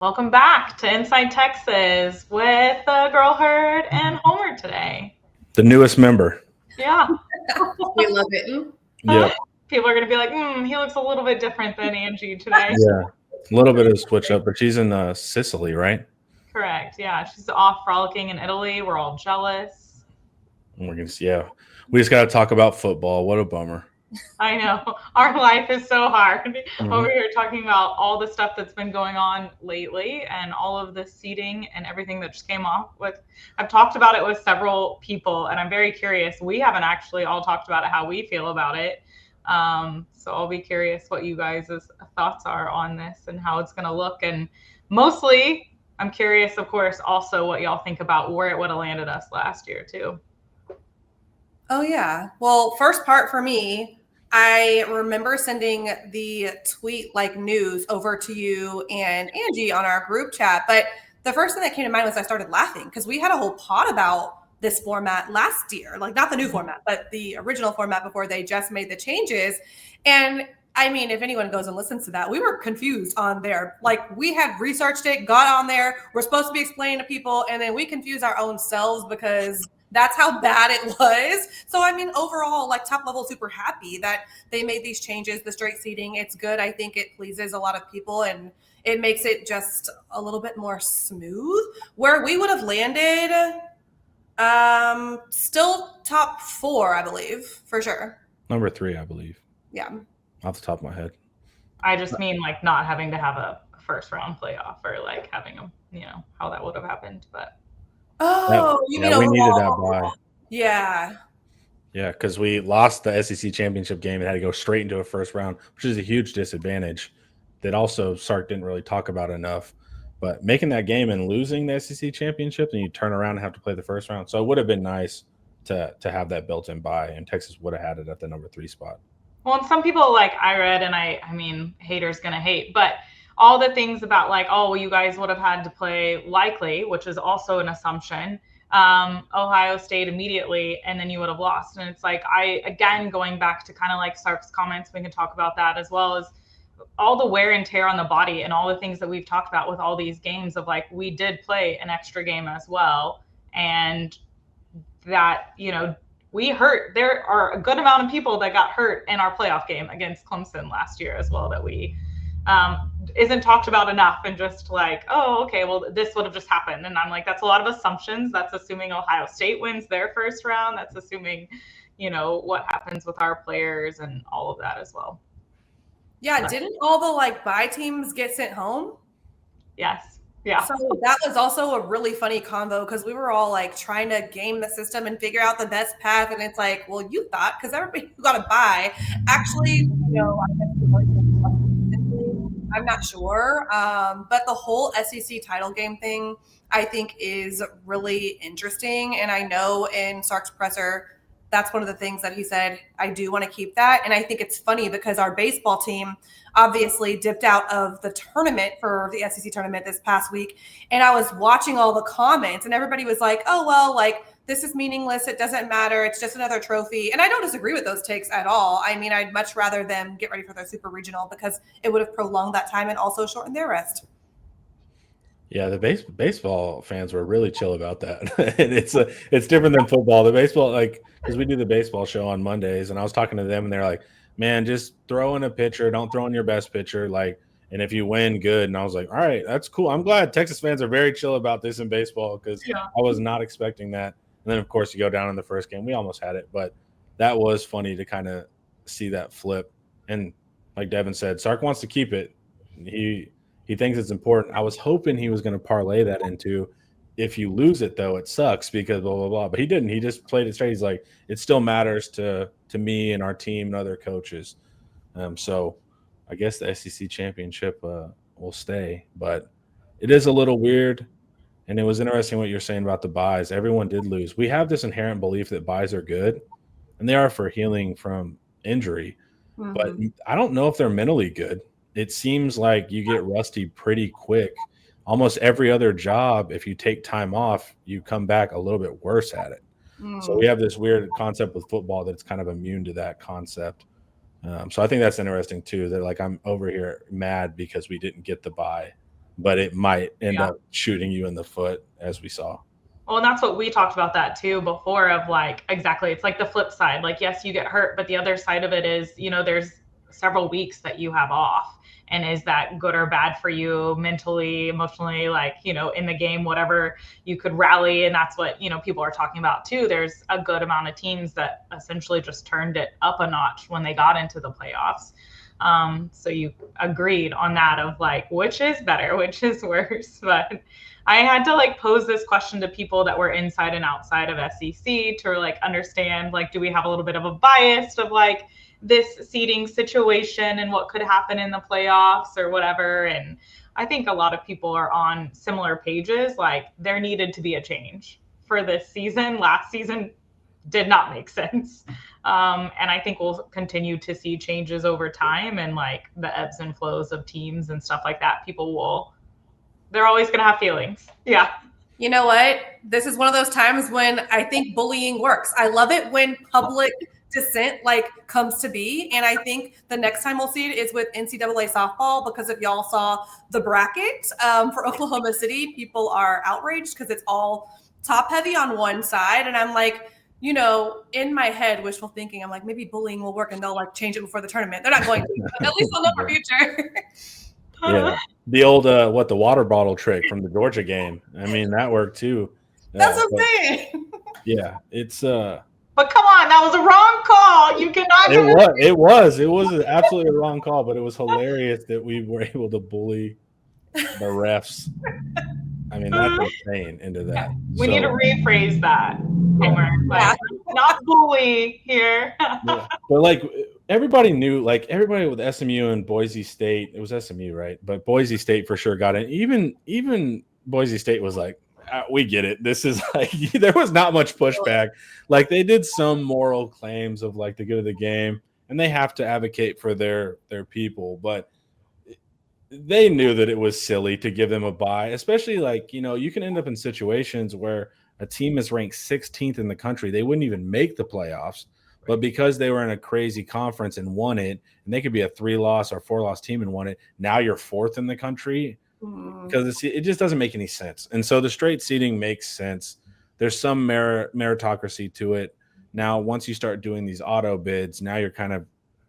Welcome back to Inside Texas with Girl Herd and Homer today. The newest member. Yeah. We love it. Yeah. People are going to be like, he looks a little bit different than Angie today. Yeah. A little bit of a switch up, but she's in Sicily, right? Correct. Yeah. She's off frolicking in Italy. We're all jealous. And we're gonna see. Yeah. We just got to talk about football. What a bummer. I know. Our life is so hard. Mm-hmm. Over here talking about all the stuff that's been going on lately and all of the seating and everything that just came off with. I've talked about it with several people, and I'm very curious. We haven't actually all talked about it, how we feel about it. So I'll be curious what you guys' thoughts are on this and how it's going to look. And mostly, I'm curious, of course, also what y'all think about where it would have landed us last year, too. Oh, yeah. Well, first part for me, I remember sending the tweet like news over to you and Angie on our group chat. But the first thing that came to mind was I started laughing because we had a whole pod about this format last year, like not the new format, but the original format before they just made the changes. And I mean, if anyone goes and listens to that, we were confused on there. Like we had researched it, got on there. We're supposed to be explaining to people, and then we confused our own selves because that's how bad it was. So, I mean, overall, like top level, super happy that they made these changes, the straight seating. It's good. I think it pleases a lot of people and it makes it just a little bit more smooth. Where we would have landed, still top 4, I believe, for sure. Number 3, I believe. Yeah. Off the top of my head. I just mean like not having to have a first round playoff or like having how that would have happened. But you yeah, mean we needed overall? that bye. Yeah. Yeah, because we lost the SEC championship game and had to go straight into a first round, which is a huge disadvantage that also Sark didn't really talk about enough. But making that game and losing the SEC championship, and you turn around and have to play the first round. So it would have been nice to have that built-in bye, and Texas would have had it at the number 3 spot. Well, and some people like I read, and I mean, haters gonna hate, but all the things about like, oh, well, you guys would have had to play likely, which is also an assumption, Ohio State immediately, and then you would have lost. And it's like, again, going back to kind of like Sark's comments, we can talk about that as well as all the wear and tear on the body and all the things that we've talked about with all these games of like, we did play an extra game as well. And that, we hurt. There are a good amount of people that got hurt in our playoff game against Clemson last year as well that we isn't talked about enough, and just like, oh, okay, well, this would have just happened. And I'm like, that's a lot of assumptions. That's assuming Ohio State wins their first round. That's assuming, what happens with our players and all of that as well. Yeah, didn't all the like bye teams get sent home? Yes. Yeah. So that was also a really funny convo because we were all like trying to game the system and figure out the best path. And it's like, well, you thought because everybody got a bye. Actually, I'm not sure. But the whole SEC title game thing, I think, is really interesting. And I know in Sark's presser, that's one of the things that he said, I do want to keep that. And I think it's funny because our baseball team obviously dipped out of the tournament for the SEC tournament this past week. And I was watching all the comments and everybody was like, oh, well, like this is meaningless. It doesn't matter. It's just another trophy. And I don't disagree with those takes at all. I mean, I'd much rather them get ready for their super regional because it would have prolonged that time and also shortened their rest. Yeah, the baseball fans were really chill about that. And it's different than football. The baseball, like, because we do the baseball show on Mondays, and I was talking to them, and they're like, man, just throw in a pitcher. Don't throw in your best pitcher. Like, and if you win, good. And I was like, all right, that's cool. I'm glad Texas fans are very chill about this in baseball because I was not expecting that. And then, of course, you go down in the first game. We almost had it, but that was funny to kind of see that flip. And like Devin said, Sark wants to keep it. He thinks it's important. I was hoping he was going to parlay that into, if you lose it, though, it sucks because blah, blah, blah. But he didn't. He just played it straight. He's like, it still matters to me and our team and other coaches. So I guess the SEC championship will stay. But it is a little weird. And it was interesting what you're saying about the buys. Everyone did lose. We have this inherent belief that buys are good, and they are for healing from injury. Mm-hmm. But I don't know if they're mentally good. It seems like you get rusty pretty quick. Almost every other job, if you take time off, you come back a little bit worse at it. So we have this weird concept with football that's kind of immune to that concept. So I think that's interesting too, that like I'm over here mad because we didn't get the bye. but it might end up shooting you in the foot, as we saw. Well, and that's what we talked about that too before of like, exactly. It's like the flip side. Like, yes, you get hurt, but the other side of it is, there's several weeks that you have off. And is that good or bad for you mentally, emotionally, like, in the game, whatever you could rally. And that's what, people are talking about too. There's a good amount of teams that essentially just turned it up a notch when they got into the playoffs. So you agreed on that of like, which is better, which is worse. But I had to like pose this question to people that were inside and outside of SEC to like understand, like, do we have a little bit of a bias of like this seeding situation and what could happen in the playoffs or whatever? And I think a lot of people are on similar pages. Like, there needed to be a change for this season. Last season did not make sense. And I think we'll continue to see changes over time and like the ebbs and flows of teams and stuff like that. They're always going to have feelings. Yeah. You know what? This is one of those times when I think bullying works. I love it when public dissent like comes to be. And I think the next time we'll see it is with NCAA softball, because if y'all saw the bracket for Oklahoma City, people are outraged because it's all top heavy on one side. And I'm like, in my head, wishful thinking, I'm like, maybe bullying will work and they'll like change it before the tournament. They're not going to, but at least they'll know for future. Yeah, the old the water bottle trick from the Georgia game. I mean, that worked too. That's what I'm saying. Yeah, it's But come on, that was a wrong call. You cannot. It was absolutely a wrong call, but it was hilarious that we were able to bully the refs. I mean, that's insane into that. We need to rephrase that, Homer. Like, not bully here. Yeah. But like everybody knew, like everybody with SMU and Boise State, it was SMU, right? But Boise State for sure got it. Even Boise State was like, we get it. This is like, there was not much pushback. Like they did some moral claims of like the good of the game, and they have to advocate for their people, but they knew that it was silly to give them a bye, especially like, you can end up in situations where a team is ranked 16th in the country. They wouldn't even make the playoffs, but because they were in a crazy conference and won it, and they could be a 3-loss or 4-loss team and won it, now you're 4th in the country, because it just doesn't make any sense. And so the straight seeding makes sense. There's some meritocracy to it. Now, once you start doing these auto bids, now you're kind of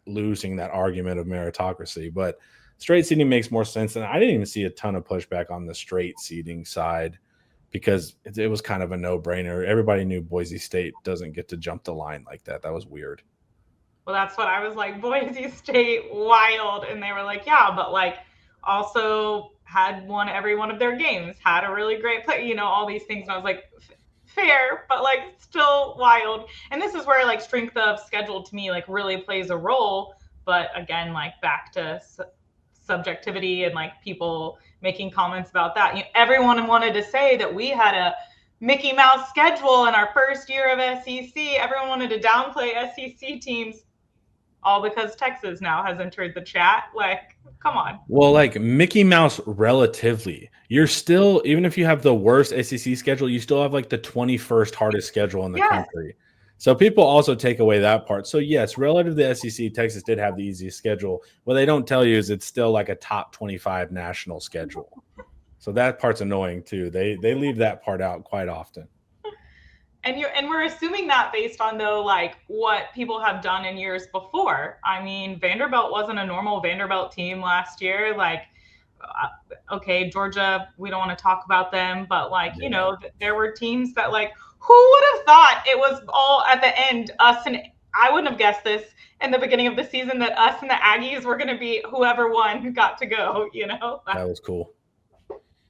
losing that argument of meritocracy. But straight seeding makes more sense. And I didn't even see a ton of pushback on the straight seeding side because it was kind of a no-brainer. Everybody knew Boise State doesn't get to jump the line like that. That was weird. Well, that's what I was like, Boise State, wild. And they were like, yeah, but like also had won every one of their games, had a really great play, all these things. And I was like, fair, but like still wild. And this is where like strength of schedule to me like really plays a role. But again, like back to subjectivity and like people making comments about that. Everyone wanted to say that we had a Mickey Mouse schedule in our first year of SEC. Everyone wanted to downplay SEC teams, all because Texas now has entered the chat. Like, come on. Well, like Mickey Mouse relatively, you're still, even if you have the worst SEC schedule, you still have like the 21st hardest schedule in the country. So people also take away that part. So yes, relative to the SEC, Texas did have the easiest schedule. What they don't tell you is it's still like a top 25 national schedule. So that part's annoying too. They leave that part out quite often. And we're assuming that based on though like what people have done in years before. I mean, Vanderbilt wasn't a normal Vanderbilt team last year. Like, okay, Georgia, we don't want to talk about them, but like there were teams that like. Who would have thought it was all at the end, us and I wouldn't have guessed this in the beginning of the season that us and the Aggies were going to be whoever won who got to go, That was cool.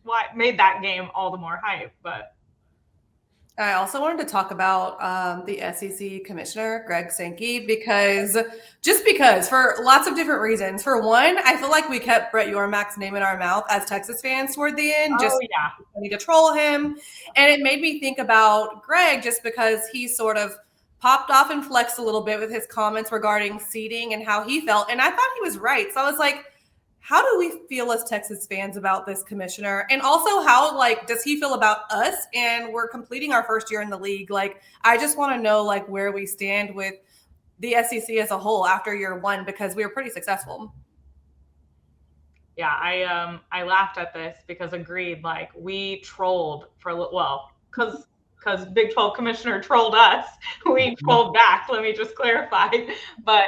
What made that game all the more hype, but. I also wanted to talk about the SEC commissioner, Greg Sankey, because for lots of different reasons. For one, I feel like we kept Brett Yormark's name in our mouth as Texas fans toward the end. We need to troll him. And it made me think about Greg just because he sort of popped off and flexed a little bit with his comments regarding seeding and how he felt. And I thought he was right. So I was like, how do we feel as Texas fans about this commissioner? And also how, like, does he feel about us? And we're completing our first year in the league. Like, I just want to know, like, where we stand with the SEC as a whole after year one, because we were pretty successful. Yeah, I laughed at this because agreed, like we trolled for because Big 12 commissioner trolled us, we trolled back. Let me just clarify. But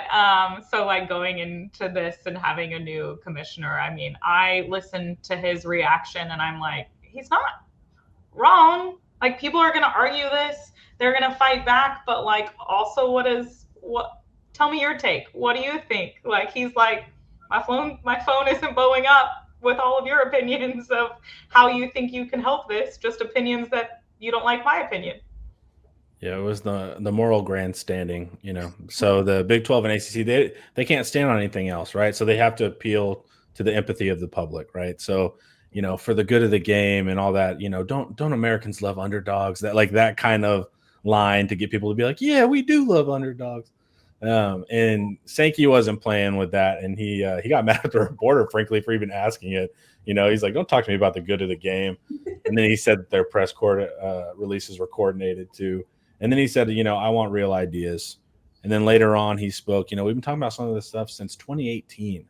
so like going into this and having a new commissioner, I mean, I listened to his reaction and I'm like, he's not wrong. Like people are gonna argue this, they're gonna fight back, but like also what tell me your take. What do you think? Like he's like, my phone isn't blowing up with all of your opinions of how you think you can help this, just opinions that you don't like my opinion. Yeah, it was the moral grandstanding, you know. So the Big 12 and ACC, they can't stand on anything else, right? So they have to appeal to the empathy of the public, right? So, you know, for the good of the game and all that, you know, don't Americans love underdogs? That like that kind of line to get people to be like, yeah, we do love underdogs. And Sankey wasn't playing with that, and he got mad at the reporter, frankly, for even asking it. You know, he's like, "Don't talk to me about the good of the game." And then he said that their press releases were coordinated too. And then he said, you know, I want real ideas. And then later on, he spoke, you know, we've been talking about some of this stuff since 2018.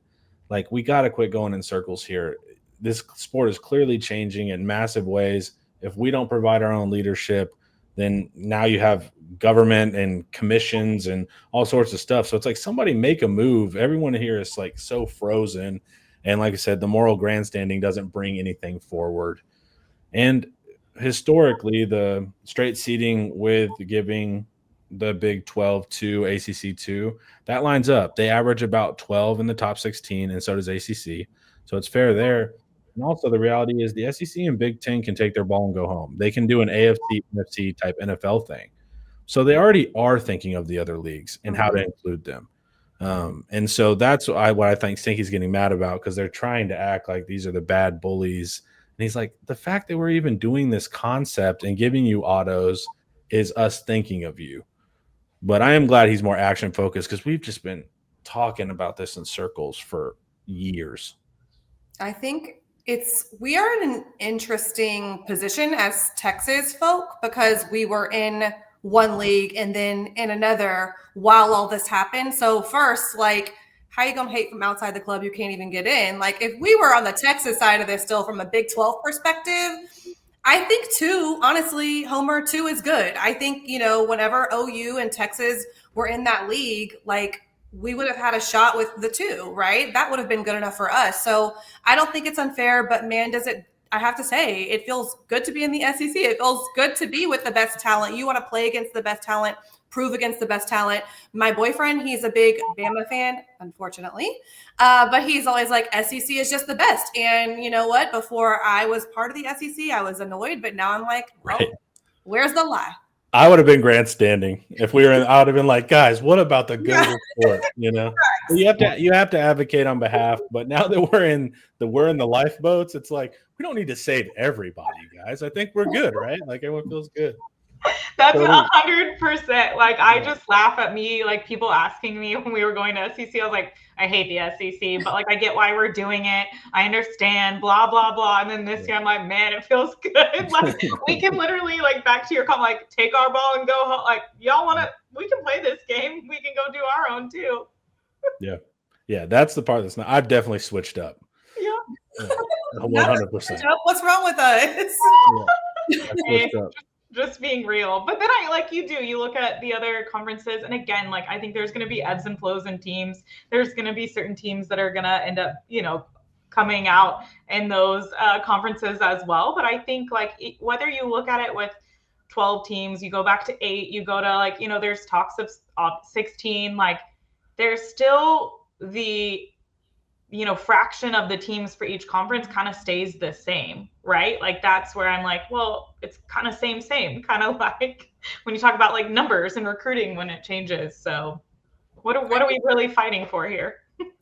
Like, we got to quit going in circles here. This sport is clearly changing in massive ways. If we don't provide our own leadership, then now you have government and commissions and all sorts of stuff. So it's like somebody make a move. Everyone here is like so frozen. And like I said, the moral grandstanding doesn't bring anything forward. And historically, the straight seeding with giving the Big 12 to ACC 2, that lines up. They average about 12 in the top 16, and so does ACC. So it's fair there. And also, the reality is the SEC and Big 10 can take their ball and go home. They can do an AFC, NFC type NFL thing. So they already are thinking of the other leagues and how to include them. And so that's what I think Stinky's getting mad about, because they're trying to act like these are the bad bullies. And he's like, the fact that we're even doing this concept and giving you autos is us thinking of you. But I am glad he's more action focused, because we've just been talking about this in circles for years. I think we are in an interesting position as Texas folk, because we were in one league and then in another while all this happened. So first, like, how you gonna hate from outside the club you can't even get in? Like, if we were on the Texas side of this still from a Big 12 perspective, I think two, honestly, Homer, two is good. I think, you know, whenever OU and Texas were in that league, like, we would have had a shot with the two, right? That would have been good enough for us. So I don't think it's unfair, but man, I have to say, it feels good to be in the SEC. It feels good to be with the best talent. You want to play against the best talent, prove against the best talent. My boyfriend, he's a big Bama fan, unfortunately, but he's always like, SEC is just the best. And you know what? Before I was part of the SEC, I was annoyed, but now I'm like, well, right. Where's the lie? I would have been grandstanding if we were in. I would have been like, guys, what about the good of the sport? You know, you have to advocate on behalf. But now that we're in the lifeboats, it's like we don't need to save everybody, guys. I think we're good, right? Like everyone feels good. That's 100%. Like I just laugh at me, like people asking me when we were going to SEC. I was like, I hate the SEC, but like I get why we're doing it. I understand, blah blah blah. And then this year, I'm like, man, it feels good. Like we can literally, like, back to your comment, like take our ball and go home. Like y'all want to? We can play this game. We can go do our own too. Yeah. That's the part that's not. I've definitely switched up. Yeah. 100%. What's wrong with us? Just being real. But then you look at the other conferences, and again, like I think there's going to be ebbs and flows in teams. There's going to be certain teams that are going to end up, you know, coming out in those conferences as well. But I think whether you look at it with 12 teams, you go back to 8, you go to like, you know, there's talks of 16, like there's still the, you know, fraction of the teams for each conference kind of stays the same, right? Like that's where I'm like, well, it's kind of same, kind of like when you talk about like numbers and recruiting when it changes. So what are we really fighting for here?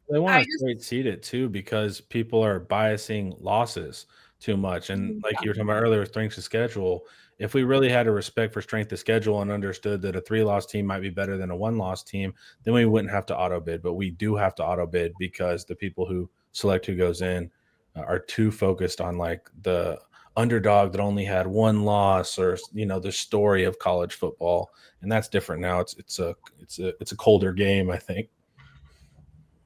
They want to straight seed it too, because people are biasing losses too much. And like you were talking about earlier, strength of schedule, if we really had a respect for strength of schedule and understood that a 3-loss team might be better than a 1-loss team, then we wouldn't have to auto bid. But we do have to auto bid because the people who select who goes in are too focused on like the underdog that only had 1 loss, or, you know, the story of college football. And that's different now. It's a colder game, I think.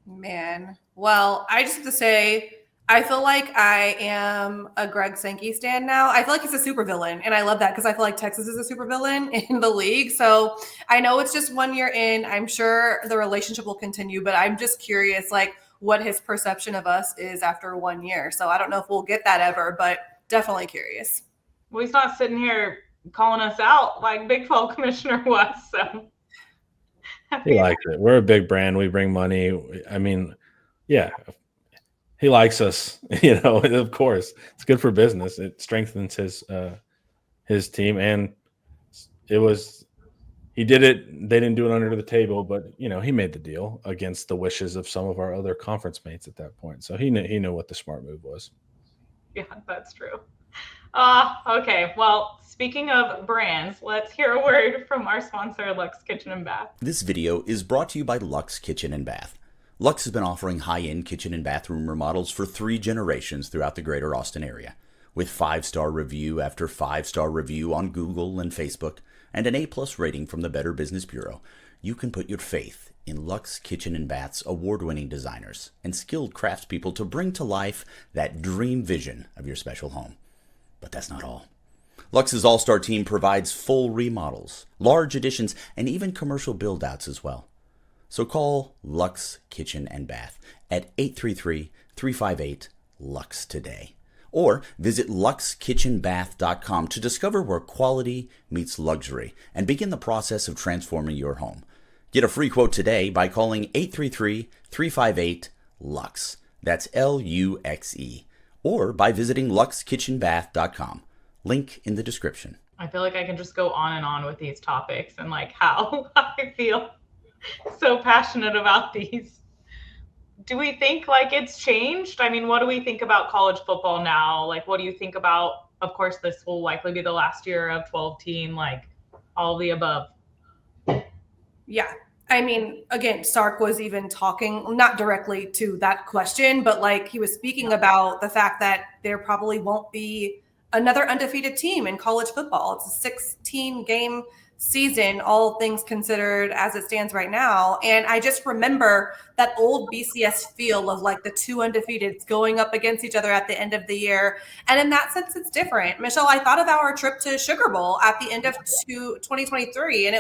Man, well, I just have to say, I feel like I am a Greg Sankey stan now. I feel like he's a supervillain, and I love that because I feel like Texas is a supervillain in the league. So I know it's just 1 year in. I'm sure the relationship will continue, but I'm just curious, like, what his perception of us is after 1 year. So I don't know if we'll get that ever, but definitely curious. Well, he's not sitting here calling us out like Big 12 commissioner was. So He likes it. We're a big brand. We bring money. I mean, yeah, he likes us. Of course, it's good for business. It strengthens his team, and he did it. They didn't do it under the table, but he made the deal against the wishes of some of our other conference mates at that point. So he knew what the smart move was. Yeah, that's true. Okay. Well, speaking of brands, let's hear a word from our sponsor, Luxe Kitchen and Bath. This video is brought to you by Luxe Kitchen and Bath. Luxe has been offering high-end kitchen and bathroom remodels for 3 generations throughout the greater Austin area. With 5-star review after 5-star review on Google and Facebook, and an A+ rating from the Better Business Bureau, you can put your faith in Luxe Kitchen and Bath's award-winning designers and skilled craftspeople to bring to life that dream vision of your special home. But that's not all. Luxe's all-star team provides full remodels, large additions, and even commercial build-outs as well. So call Luxe Kitchen and Bath at 833-358-LUXE today. Or visit luxekitchenbath.com to discover where quality meets luxury and begin the process of transforming your home. Get a free quote today by calling 833-358-LUXE. That's L-U-X-E. Or by visiting luxekitchenbath.com. Link in the description. I feel like I can just go on and on with these topics and like how I feel so passionate about these. Do we think like it's changed? I mean, what do we think about college football now? Like, what do you think about, of course, this will likely be the last year of 12-team, like all of the above. Yeah. I mean, again, Sark was even talking, not directly to that question, but like he was speaking about the fact that there probably won't be another undefeated team in college football. It's a 16-game season, all things considered, as it stands right now. And I just remember that old BCS feel of like the 2 undefeateds going up against each other at the end of the year. And in that sense, it's different. Michelle, I thought of our trip to Sugar Bowl at the end of 2023, and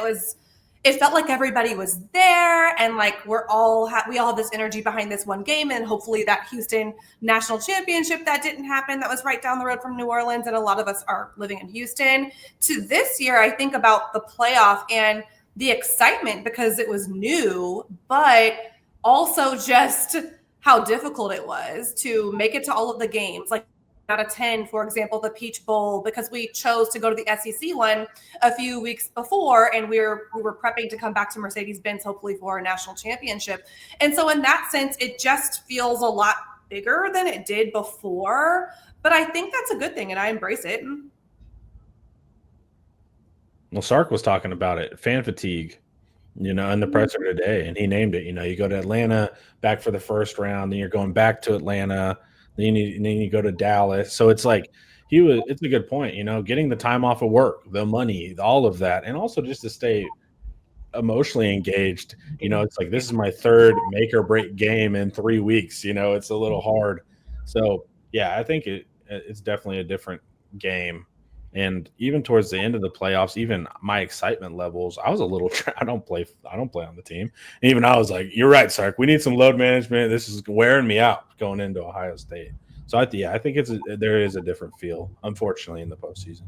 it felt like everybody was there, and like we all have this energy behind this one game, and hopefully that Houston national championship that didn't happen, that was right down the road from New Orleans, and a lot of us are living in Houston. To this year, I think about the playoff and the excitement because it was new, but also just how difficult it was to make it to all of the games. Like out of 10, for example, the Peach Bowl, because we chose to go to the SEC one a few weeks before, and we were prepping to come back to Mercedes-Benz, hopefully for a national championship. And so in that sense, it just feels a lot bigger than it did before. But I think that's a good thing, and I embrace it. Well, Sark was talking about it, fan fatigue, in the presser today, and he named it. You go to Atlanta back for the first round, then you're going back to Atlanta. Then you go to Dallas. So it's like it's a good point, getting the time off of work, the money, all of that, and also just to stay emotionally engaged. It's like, this is my 3rd make or break game in 3 weeks. It's a little hard. So yeah, I think it's definitely a different game. And even towards the end of the playoffs, even my excitement levels, I was a little. I don't play on the team. And even I was like, "You're right, Sark. We need some load management. This is wearing me out going into Ohio State." So I think there is a different feel, unfortunately, in the postseason.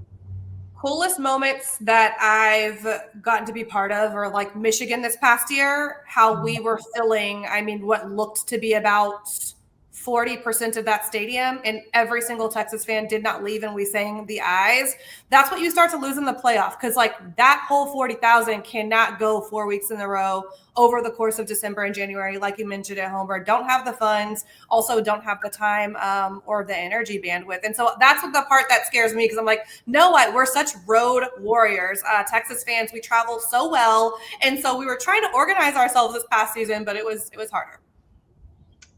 Coolest moments that I've gotten to be part of are like Michigan this past year. How we were filling. I mean, what looked to be about 40% of that stadium, and every single Texas fan did not leave, and we sang the eyes. That's what you start to lose in the playoff, because like that whole 40,000 cannot go 4 weeks in a row over the course of December and January, like you mentioned at Homer. Don't have the funds, also don't have the time or the energy bandwidth. And so that's what the part that scares me, because I'm like, no, we're such road warriors. Texas fans, we travel so well. And so we were trying to organize ourselves this past season, but it was harder.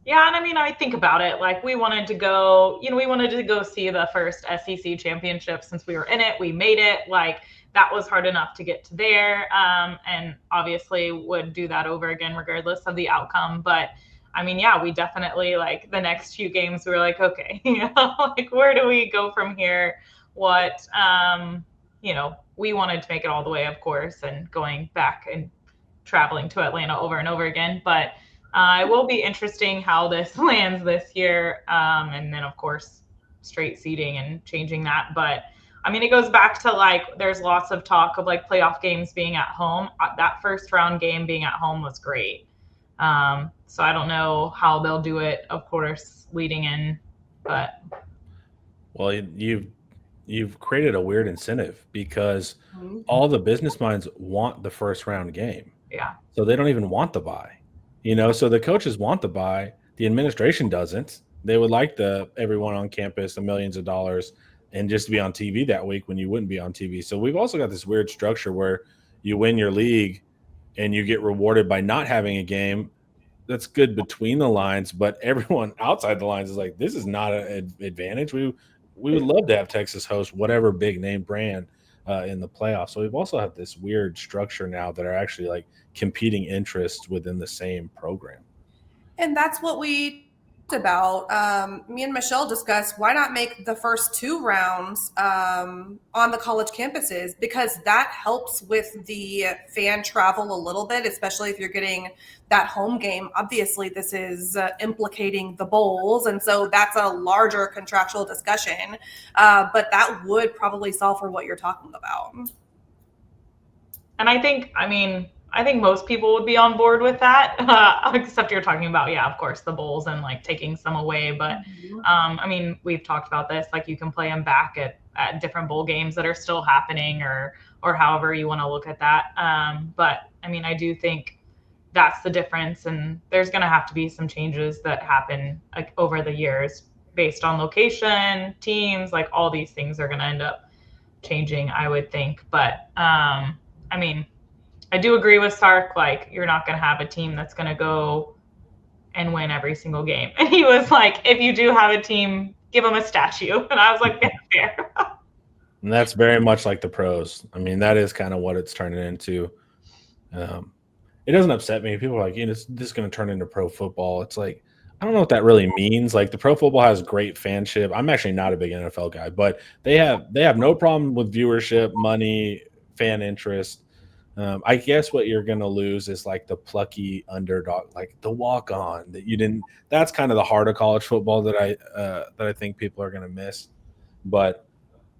Yeah, and I mean, I think about it, like we wanted to go see the first SEC championship since we were in it. We made it. Like that was hard enough to get to there, and obviously would do that over again regardless of the outcome. But I mean, yeah, we definitely like the next few games, we were like, okay, like where do we go from here? What, we wanted to make it all the way, of course, and going back and traveling to Atlanta over and over again. But it will be interesting how this lands this year. And then, of course, straight seeding and changing that. But I mean, it goes back to like, there's lots of talk of like playoff games being at home. That first round game being at home was great. So I don't know how they'll do it, of course, leading in, but. Well, you've created a weird incentive because all the business minds want the first round game. Yeah. So they don't even want the bye. So the coaches want the bye. The administration doesn't. They would like everyone on campus, the millions of dollars, and just to be on TV that week when you wouldn't be on TV. So we've also got this weird structure where you win your league and you get rewarded by not having a game. That's good between the lines, but everyone outside the lines is like, this is not an advantage. We would love to have Texas host whatever big name brand in the playoffs. So we've also had this weird structure now that are actually like competing interests within the same program. And that's what we talked about. Me and Michelle discussed why not make the first 2 rounds on the college campuses, because that helps with the fan travel a little bit, especially if you're getting that home game. Obviously, this is implicating the bowls, and so that's a larger contractual discussion. But that would probably solve for what you're talking about. And I think most people would be on board with that, except you're talking about, yeah, of course, the bowls and like taking some away. But I mean, we've talked about this, like you can play them back at different bowl games that are still happening or however you want to look at that. But I mean, I do think that's the difference. And there's going to have to be some changes that happen like over the years based on location, teams, like all these things are going to end up changing, I would think. But I mean, I do agree with Sark, like you're not going to have a team that's going to go and win every single game. And he was like, if you do have a team, give them a statue. And I was like, that's fair. And that's very much like the pros. I mean, that is kind of what it's turning into. It doesn't upset me. People are like, this is going to turn into pro football. It's like, I don't know what that really means. Like the pro football has great fanship. I'm actually not a big NFL guy, but they have no problem with viewership, money, fan interest. I guess what you're going to lose is like the plucky underdog, like the walk on that you didn't. That's kind of the heart of college football that I think people are going to miss. But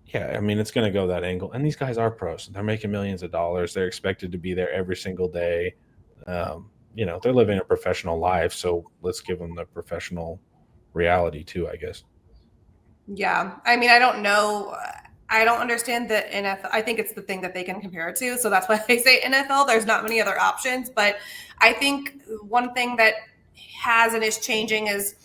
yeah, I mean, it's going to go that angle. And these guys are pros. They're making millions of dollars. They're expected to be there every single day. They're living a professional life. So let's give them the professional reality too, I guess. Yeah. I mean, I don't know. I don't understand the NFL. I think it's the thing that they can compare it to. So that's why they say NFL. There's not many other options. But I think one thing that has and is changing is,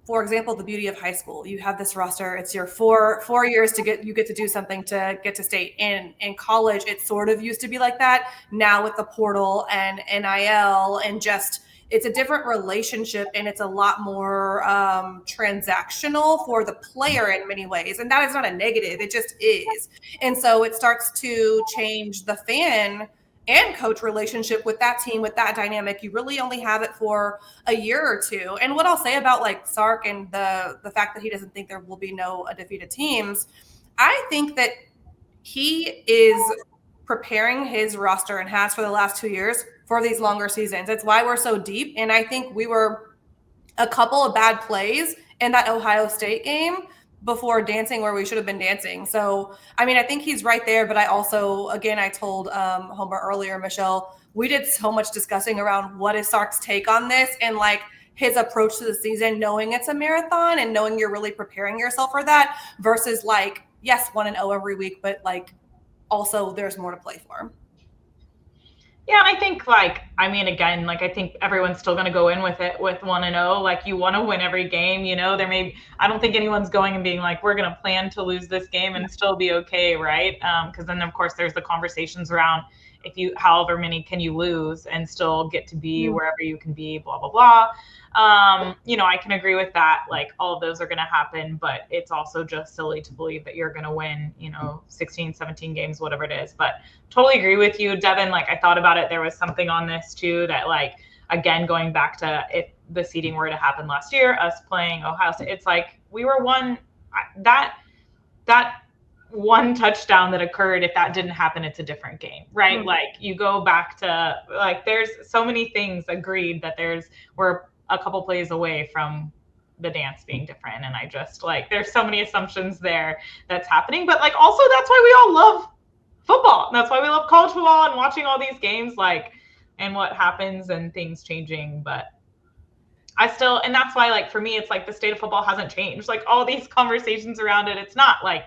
for example, the beauty of high school. You have this roster. It's your four years you get to do something to get to state. In college, it sort of used to be like that. Now with the portal and NIL and just it's a different relationship, and it's a lot more transactional for the player in many ways. And that is not a negative. It just is. And so it starts to change the fan and coach relationship with that team, with that dynamic. You really only have it for a year or two. And what I'll say about like Sark and the fact that he doesn't think there will be no undefeated teams, I think that he is preparing his roster and has for the last 2 years for these longer seasons. It's why we're so deep. And I think we were a couple of bad plays in that Ohio State game before dancing where we should have been dancing. So, I mean, I think he's right there. But I also, again, I told Homer earlier, Michelle, we did so much discussing around what is Sark's take on this and like his approach to the season, knowing it's a marathon and knowing you're really preparing yourself for that versus like, yes, 1-0 every week, but like also there's more to play for. Yeah, and I think again, I think everyone's still going to go in with it with 1-0. Like you want to win every game, I don't think anyone's going and being like, we're going to plan to lose this game and still be okay. Right. Because then of course there's the conversations around however many can you lose and still get to be wherever you can be, blah, blah, blah. I can agree with that. Like all of those are going to happen, but it's also just silly to believe that you're going to win, 16, 17 games, whatever it is. But totally agree with you, Devin. Like I thought about it. There was something on this too that like again, going back to if the seeding were to happen last year, us playing Ohio State, it's like we were that one touchdown that occurred, if that didn't happen, it's a different game, right? Mm-hmm. Like you go back to like there's so many things agreed that we're a couple plays away from the dance being different. And I just like there's so many assumptions there that's happening. But like also that's why we all love football. And that's why we love college football and watching all these games, like and what happens and things changing. But and that's why like for me it's like the state of football hasn't changed. Like all these conversations around it, it's not like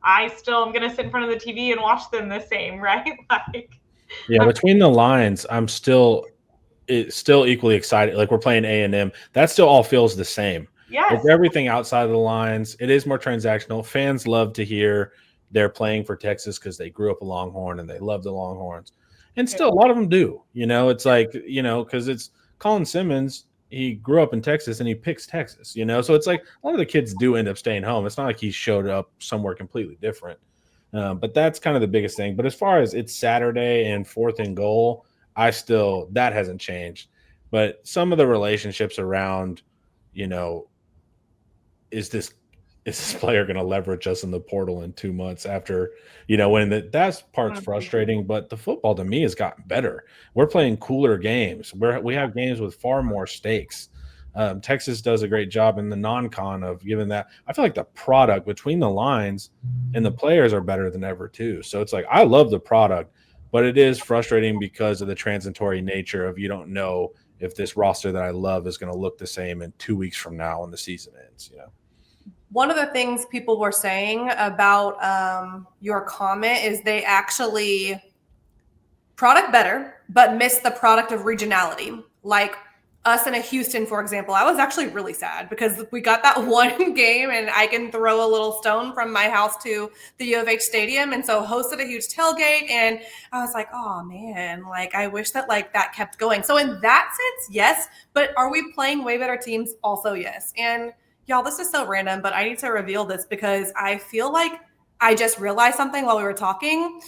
I still am going to sit in front of the TV and watch them the same, right? Like, yeah, between the lines, it's still equally excited. Like we're playing A&M. That still all feels the same. Yes. It's everything outside of the lines. It is more transactional. Fans love to hear they're playing for Texas because they grew up a Longhorn and they love the Longhorns. And still, a lot of them do. It's like, because it's Colin Simmons. He grew up in Texas and he picks Texas, so it's like a lot of the kids do end up staying home. It's not like he showed up somewhere completely different. But that's kind of the biggest thing. But as far as it's Saturday and 4th and goal, that hasn't changed. But some of the relationships around, is this player going to leverage us in the portal in 2 months after, when that part's frustrating, but the football to me has gotten better. We're playing cooler games where we have games with far more stakes. Texas does a great job in the non-con of giving that. I feel like the product between the lines and the players are better than ever too. So it's like, I love the product, but it is frustrating because of the transitory nature of, you don't know if this roster that I love is going to look the same in 2 weeks from now when the season ends, One of the things people were saying about your comment is they actually product better, but miss the product of regionality. Like us in a Houston, for example, I was actually really sad because we got that one game and I can throw a little stone from my house to the U of H stadium. And so hosted a huge tailgate. And I was like, oh man, like I wish that like that kept going. So in that sense, yes. But are we playing way better teams? Also, yes. And y'all, this is so random, but I need to reveal this because I feel like I just realized something while we were talking.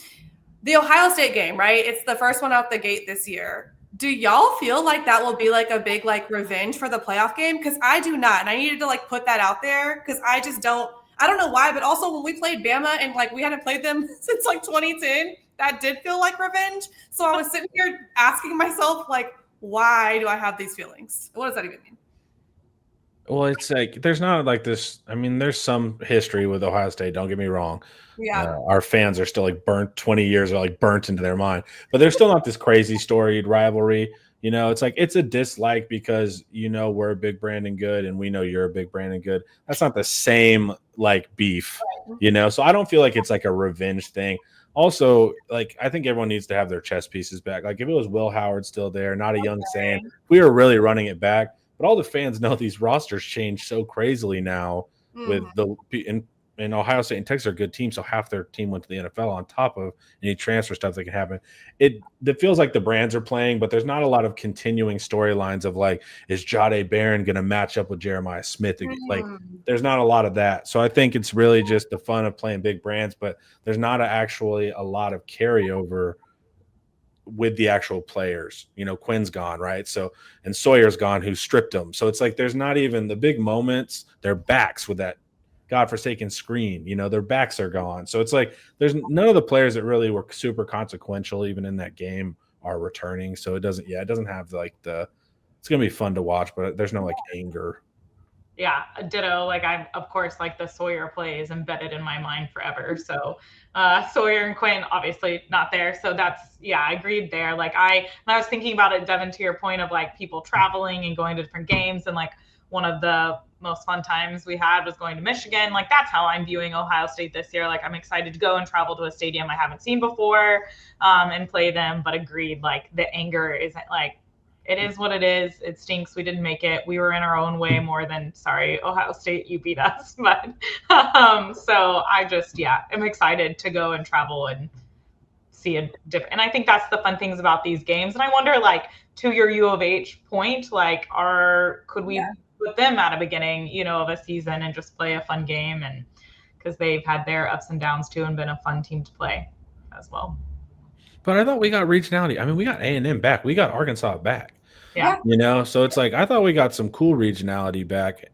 The Ohio State game, right? It's the first one out the gate this year. Do y'all feel like that will be like a big like revenge for the playoff game? Because I do not. And I needed to like put that out there because I don't know why, but also when we played Bama and like we hadn't played them since like 2010, that did feel like revenge. So I was sitting here asking myself, like, why do I have these feelings? What does that even mean? Well, it's like there's not like this. I mean, there's some history with Ohio State. Don't get me wrong. Yeah. Our fans are still like burnt 20 years are like burnt into their mind, but there's still not this crazy storied rivalry. It's like it's a dislike because, we're a big brand and good and we know you're a big brand and good. That's not the same like beef, So I don't feel like it's like a revenge thing. Also, like I think everyone needs to have their chess pieces back. Like if it was Will Howard still there, not a young saying, we were really running it back. But all the fans know these rosters change so crazily now with and Ohio State and Texas are good teams, so half their team went to the NFL on top of any transfer stuff that can happen. It feels like the brands are playing, but there's not a lot of continuing storylines of like, is Jahdae Barron going to match up with Jeremiah Smith? Like, there's not a lot of that. So I think it's really just the fun of playing big brands, but there's not actually a lot of carryover with the actual players. Quinn's gone, right? So, and Sawyer's gone, who stripped them. So it's like there's not even the big moments. Their backs with that godforsaken screen, their backs are gone. So it's like there's none of the players that really were super consequential even in that game are returning. So it doesn't have like it's gonna be fun to watch, but there's no like anger. Yeah, ditto. Like I'm, of course, like the Sawyer play is embedded in my mind forever. So Sawyer and Quinn obviously not there. So I agreed there. Like I was thinking about it, Devin, to your point of like people traveling and going to different games, and like one of the most fun times we had was going to Michigan. Like that's how I'm viewing Ohio State this year. Like I'm excited to go and travel to a stadium I haven't seen before and play them, but agreed, like the anger isn't like, it is what it is. It stinks. We didn't make it. We were in our own way more than, sorry, Ohio State, you beat us. But so I just, I'm excited to go and travel and see a different. And I think that's the fun things about these games. And I wonder, like, to your U of H point, like, could we put them at a beginning, of a season and just play a fun game? And because they've had their ups and downs too and been a fun team to play as well. But I thought we got regionality. I mean, we got A&M back. We got Arkansas back. Yeah. You know, so it's like I thought we got some cool regionality back.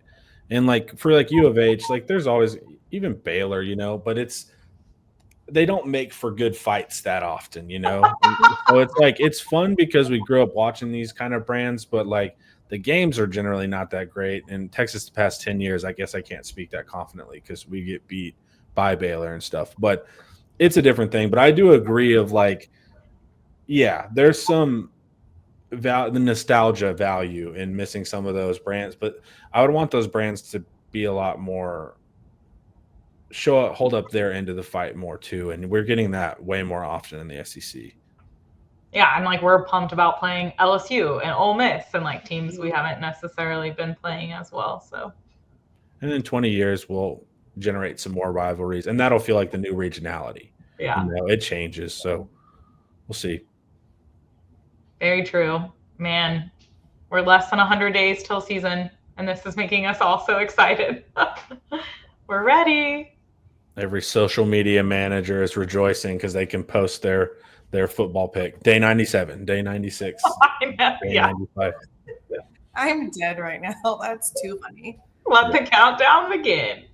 And like for like U of H, like there's always even Baylor, you know, but they don't make for good fights that often, you know. So it's like it's fun because we grew up watching these kind of brands, but like the games are generally not that great. And Texas the past 10 years, I guess I can't speak that confidently because we get beat by Baylor and stuff. But it's a different thing. But I do agree of like, yeah, there's some the nostalgia value in missing some of those brands, but I would want those brands to be a lot more hold up their end of the fight more too, and we're getting that way more often in the SEC. Yeah, and like we're pumped about playing LSU and Ole Miss and like teams we haven't necessarily been playing as well. So, and in 20 years we'll generate some more rivalries, and that'll feel like the new regionality. Yeah, you know, it changes, so we'll see. Very true, man. We're less than 100 days till season, and this is making us all so excited. We're ready. Every social media manager is rejoicing because they can post their football pick. Day 97, day 96, I know, day yeah. 95. I'm dead right now. That's too funny. Let the countdown begin.